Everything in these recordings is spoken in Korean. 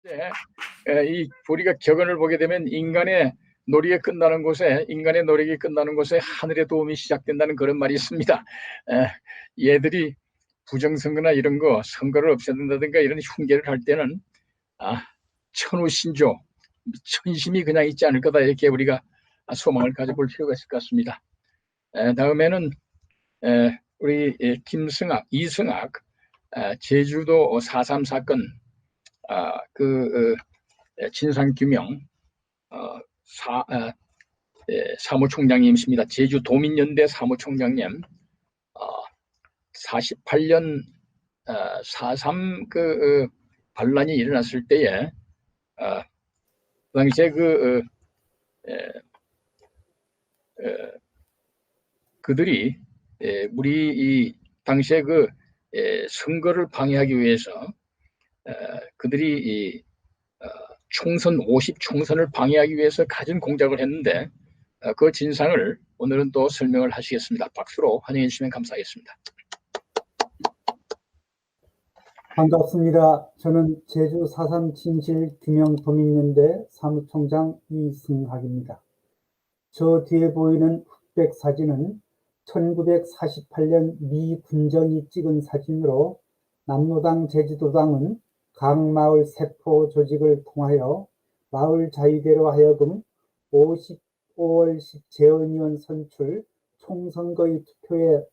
이 우리가 격언을 보게 되면 인간의 노력이 끝나는 곳에 하늘의 도움이 시작된다는 그런 말이 있습니다. 얘들이 부정선거나 이런 거 선거를 없애는다든가 이런 흉계를 할 때는 천우신조, 천심이 그냥 있지 않을 거다, 이렇게 우리가 소망을 가져볼 필요가 있을 것 같습니다. 다음에는 우리 이승학 제주도 4.3 사건 진상규명 사무총장님이십니다. 제주도민연대 사무총장님. 48년 4.3 반란이 일어났을 때에 그 당시에 그들이 우리 이 당시에 선거를 방해하기 위해서 그들이 총선 50총선을 방해하기 위해서 가진 공작을 했는데 그 진상을 오늘은 또 설명을 하시겠습니다. 박수로 환영해 주시면 감사하겠습니다. 반갑습니다. 저는 제주 4.3 진실규명도민연대 사무총장 이승학입니다. 저 뒤에 보이는 흑백 사진은 1948년 미 군정이 찍은 사진으로 남로당 제주도당은 각 마을 세포 조직을 통하여 마을 자유대로 하여금 5월 10 재원위원 선출 총선거의 투표에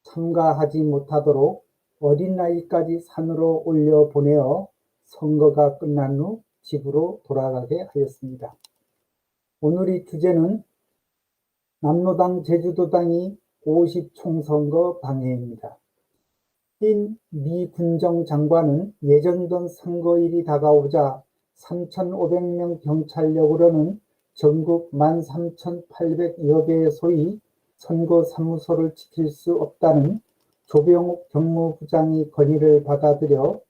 참가하지 못하도록 어린 나이까지 산으로 올려 보내어 선거가 끝난 후 집으로 돌아가게 하였습니다. 오늘의 주제는 남로당 제주도당이 50총선거 방해입니다. 미 군정 장관은 예정된 선거일이 다가오자 3,500명 경찰력으로는 전국 13,800여 개의 소위 선거사무소를 지킬 수 없다는 조병욱 경무부장이 건의를 받아들여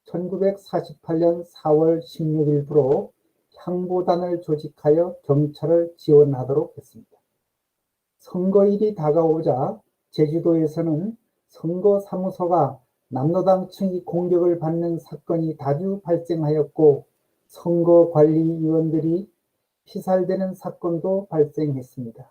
1948년 4월 16일부로 향보단을 조직하여 경찰을 지원하도록 했습니다. 선거일이 다가오자 제주도에서는 선거사무소가 남로당 측이 공격을 받는 사건이 자주 발생하였고 선거관리위원들이 피살되는 사건도 발생했습니다.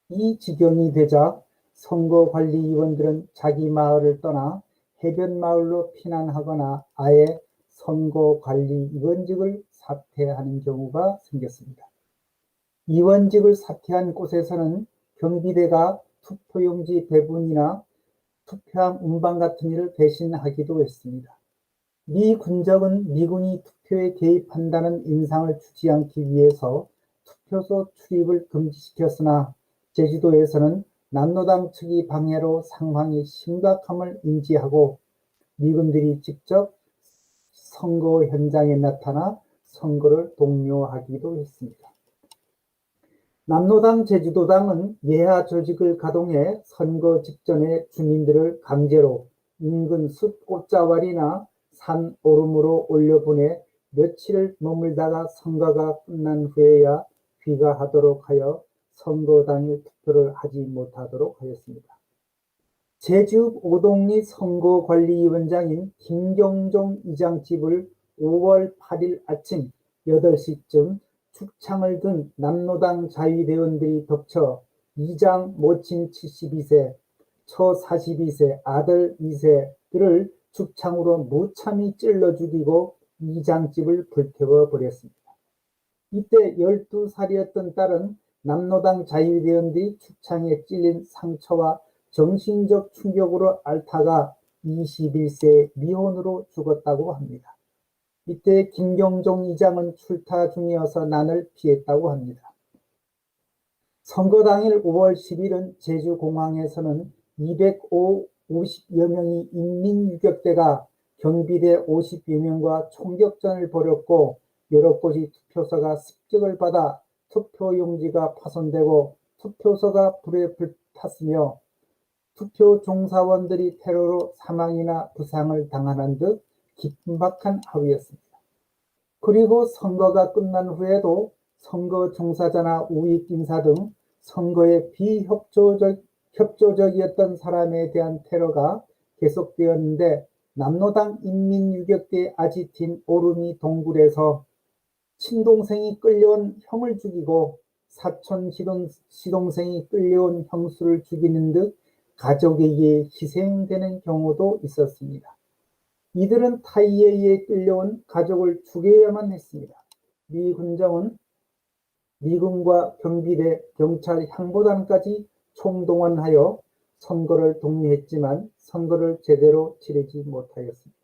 이 지경이 되자 선거관리위원들은 자기 마을을 떠나 해변 마을로 피난하거나 아예 선거관리위원직을 사퇴하는 경우가 생겼습니다. 위원직을 사퇴한 곳에서는 경비대가 투표용지 배분이나 투표함 운반 같은 일을 대신하기도 했습니다. 미 군정은 미군이 투표에 개입한다는 인상을 주지 않기 위해서 투표소 출입을 금지시켰으나 제주도에서는 남로당 측이 방해로 상황이 심각함을 인지하고 미군들이 직접 선거 현장에 나타나 선거를 독려하기도 했습니다. 남로당 제주도당은 예하 조직을 가동해 선거 직전에 주민들을 강제로 인근 숲 꽃자왈이나 산 오름으로 올려보내 며칠을 머물다가 선거가 끝난 후에야 귀가하도록 하여 선거 당일 투표를 하지 못하도록 하였습니다. 제주 오동리 선거관리위원장인 김경종 이장집을 5월 8일 아침 8시쯤 축창을 든 남로당 자위대원들이 덮쳐 이장 모친 72세, 처 42세, 아들 2세들을 축창으로 무참히 찔러 죽이고 이장집을 불태워 버렸습니다. 이때 12살이었던 딸은 남로당 자유대원들이 축창에 찔린 상처와 정신적 충격으로 앓다가 21세 미혼으로 죽었다고 합니다. 이때 김경종 이장은 출타 중이어서 난을 피했다고 합니다. 선거 당일 5월 10일은 제주공항에서는 250여 명의 인민유격대가 경비대 50여 명과 총격전을 벌였고 여러 곳이 투표소가 습격을 받아 투표용지가 파손되고 투표소가 불에 불탔으며 투표 종사원들이 테러로 사망이나 부상을 당하는 듯 긴박한 하루였습니다. 그리고 선거가 끝난 후에도 선거 종사자나 우익 인사 등 선거에 비협조적이었던 사람에 대한 테러가 계속되었는데 남로당 인민유격대 아지틴 오르미 동굴에서 친동생이 끌려온 형을 죽이고 사촌 시동생이 끌려온 형수를 죽이는 듯 가족에 의해 희생되는 경우도 있었습니다. 이들은 타이에 의해 끌려온 가족을 죽여야만 했습니다. 미 군정은 미군과 경비대, 경찰, 향보단까지 총동원하여 선거를 독려했지만 선거를 제대로 치르지 못하였습니다.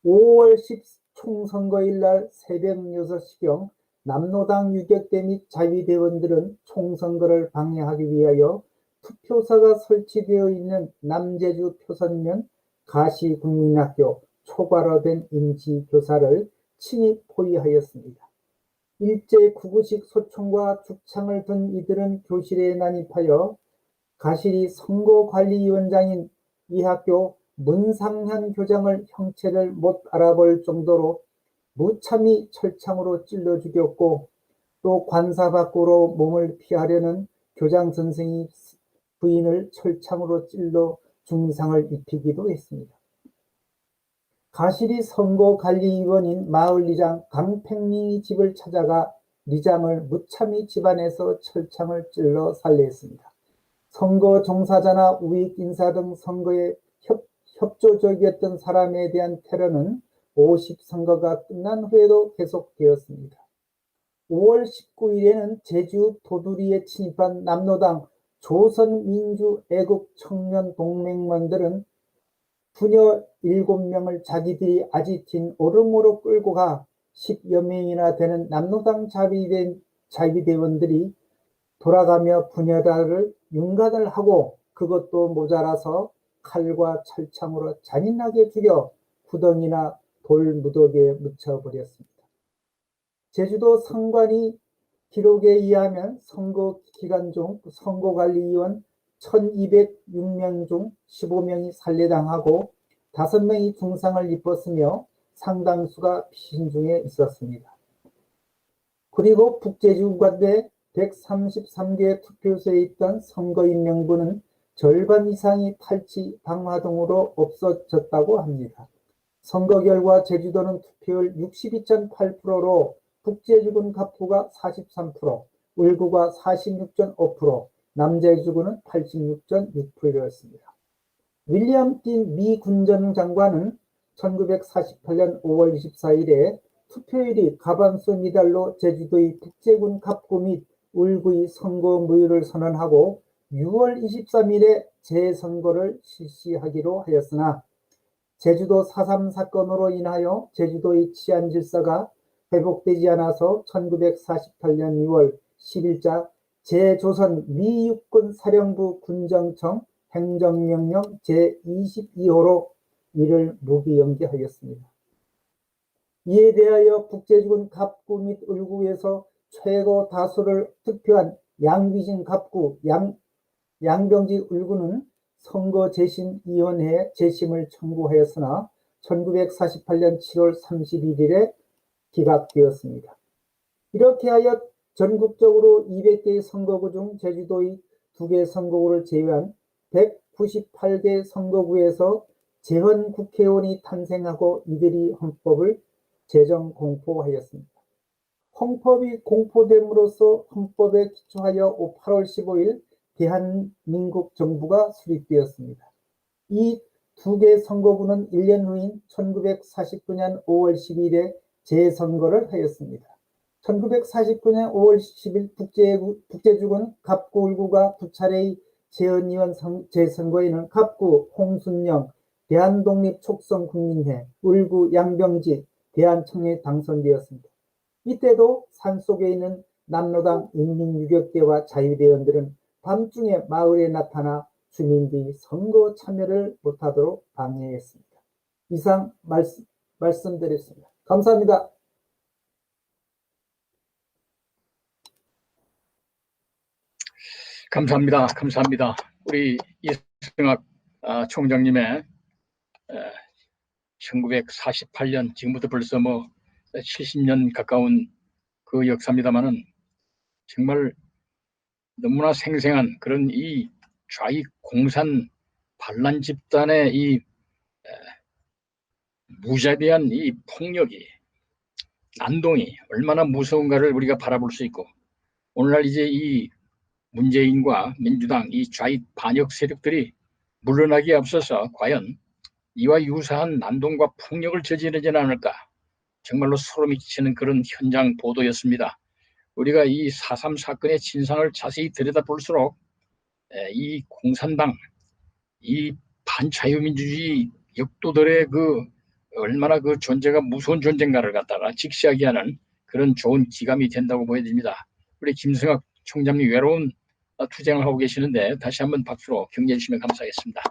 5월 10 총선거일 날 새벽 6시경 남로당 유격대 및 자위대원들은 총선거를 방해하기 위하여 투표소가 설치되어 있는 남제주 표선면 가시국민학교 초과로된 임시교사를 침입 포위하였습니다. 일제 구구식 소총과 죽창을 든 이들은 교실에 난입하여 가실이 선거관리위원장인 이 학교 문상현 교장을 형체를 못 알아볼 정도로 무참히 철창으로 찔러 죽였고, 또 관사 밖으로 몸을 피하려는 교장 선생이 부인을 철창으로 찔러 중상을 입히기도 했습니다. 가실이 선거관리위원인 마을리장 강팽리 집을 찾아가 리장을 무참히 집안에서 철창을 찔러 살해했습니다. 선거 종사자나 우익인사 등 선거에 협조적이었던 사람에 대한 테러는 50선거가 끝난 후에도 계속되었습니다. 5월 19일에는 제주 도두리에 침입한 남로당 조선민주애국청년동맹원들은 부녀 7명을 자기들이 아지틴 오름으로 끌고 가 10여 명이나 되는 남로당 자위대원들이 돌아가며 부녀들을 윤곽을 하고 그것도 모자라서 칼과 철창으로 잔인하게 죽여 구덩이나 돌무더기에 묻혀버렸습니다. 제주도 선관위 기록에 의하면 선거 기간 중 선거관리위원 1206명 중 15명이 살해당하고 5명이 중상을 입었으며 상당수가 피신 중에 있었습니다. 그리고 북제주관대 133개 투표소에 있던 선거인 명부는 절반 이상이 탈취, 방화 등으로 없어졌다고 합니다. 선거 결과 제주도는 투표율 62.8%로 북제주군 갑부가 43%, 울구가 46.5%, 남제주군은 86.6%였습니다. 윌리엄 딘 미 군정장관은 1948년 5월 24일에 투표율이 가반수 미달로 제주도의 북제군 갑구 및 울구의 선거 무효를 선언하고 6월 23일에 재선거를 실시하기로 하였으나 제주도 4.3 사건으로 인하여 제주도의 치안 질서가 회복되지 않아서 1948년 2월 10일자 제조선 미육군 사령부 군정청 행정명령 제22호로 이를 무기연기하였습니다. 이에 대하여 북제주군 갑구 및 울구에서 최고 다수를 득표한 양귀진 갑구, 양병지 울구는 선거재심위원회에 재심을 청구하였으나 1948년 7월 31일에 기각되었습니다. 이렇게 하여 전국적으로 200개의 선거구 중 제주도의 2개 선거구를 제외한 198개 선거구에서 재헌 국회의원이 탄생하고 이들이 헌법을 제정 공포하였습니다. 헌법이 공포됨으로써 헌법에 기초하여 8월 15일 대한민국 정부가 수립되었습니다. 이 2개 선거구는 1년 후인 1949년 5월 10일에 재선거를 하였습니다. 1949년 5월 10일 북제주군 갑구 울구가 2차례의 재헌의원 재선거에는 갑구 홍순영 대한독립촉성국민회, 울구 양병지 대한청에 당선되었습니다. 이때도 산속에 있는 남로당 인민유격대와 자유대원들은 밤중에 마을에 나타나 주민들이 선거 참여를 못하도록 방해했습니다. 이상 말씀드렸습니다. 감사합니다. 감사합니다. 감사합니다. 우리 이승학 총장님의 1948년 지금부터 벌써 70년 가까운 그 역사입니다만은 정말 너무나 생생한 그런 이 좌익 공산 반란 집단의 이 무자비한 이 폭력이, 난동이 얼마나 무서운가를 우리가 바라볼 수 있고, 오늘날 이제 이 문재인과 민주당 이 좌익 반역 세력들이 물러나기에 앞서서 과연 이와 유사한 난동과 폭력을 저지르지는 않을까, 정말로 소름이 끼치는 그런 현장 보도였습니다. 우리가 이 4.3 사건의 진상을 자세히 들여다볼수록 이 공산당, 이 반자유민주주의 역도들의 그 얼마나 그 존재가 무서운 존재인가를 갖다가 직시하게 하는 그런 좋은 기감이 된다고 보여집니다. 우리 김승학 총장님 외로운 투쟁을 하고 계시는데 다시 한번 박수로 격려해 주시면 감사하겠습니다.